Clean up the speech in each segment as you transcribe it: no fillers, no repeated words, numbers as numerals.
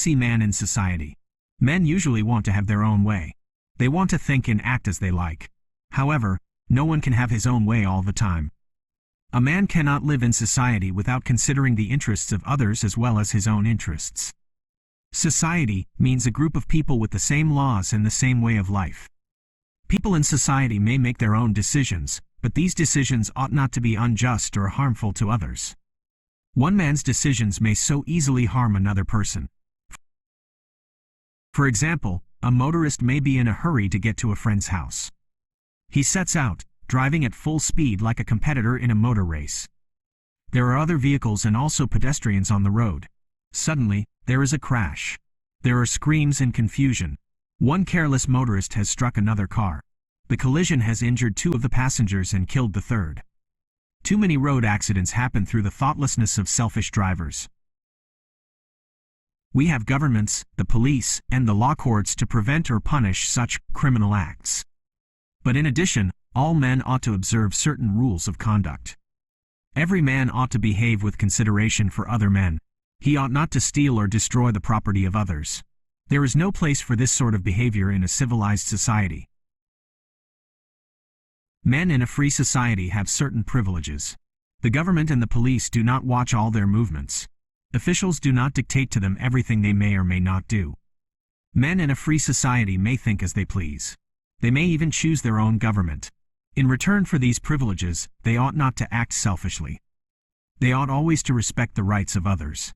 See man in society. Men usually want to have their own way. They want to think and act as they like. However, no one can have his own way all the time. A man cannot live in society without considering the interests of others as well as his own interests. Society means a group of people with the same laws and the same way of life. People in society may make their own decisions, but these decisions ought not to be unjust or harmful to others. One man's decisions may so easily harm another person. For example, a motorist may be in a hurry to get to a friend's house. He sets out, driving at full speed like a competitor in a motor race. There are other vehicles and also pedestrians on the road. Suddenly, there is a crash. There are screams and confusion. One careless motorist has struck another car. The collision has injured two of the passengers and killed the third. Too many road accidents happen through the thoughtlessness of selfish drivers. We have governments, the police, and the law courts to prevent or punish such criminal acts. But in addition, all men ought to observe certain rules of conduct. Every man ought to behave with consideration for other men. He ought not to steal or destroy the property of others. There is no place for this sort of behavior in a civilized society. Men in a free society have certain privileges. The government and the police do not watch all their movements. Officials do not dictate to them everything they may or may not do. Men in a free society may think as they please. They may even choose their own government. In return for these privileges, they ought not to act selfishly. They ought always to respect the rights of others.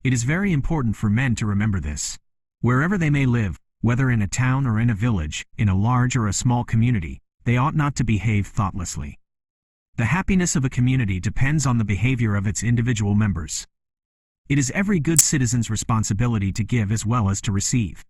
It is very important for men to remember this. Wherever they may live, whether in a town or in a village, in a large or a small community, they ought not to behave thoughtlessly. The happiness of a community depends on the behavior of its individual members. It is every good citizen's responsibility to give as well as to receive.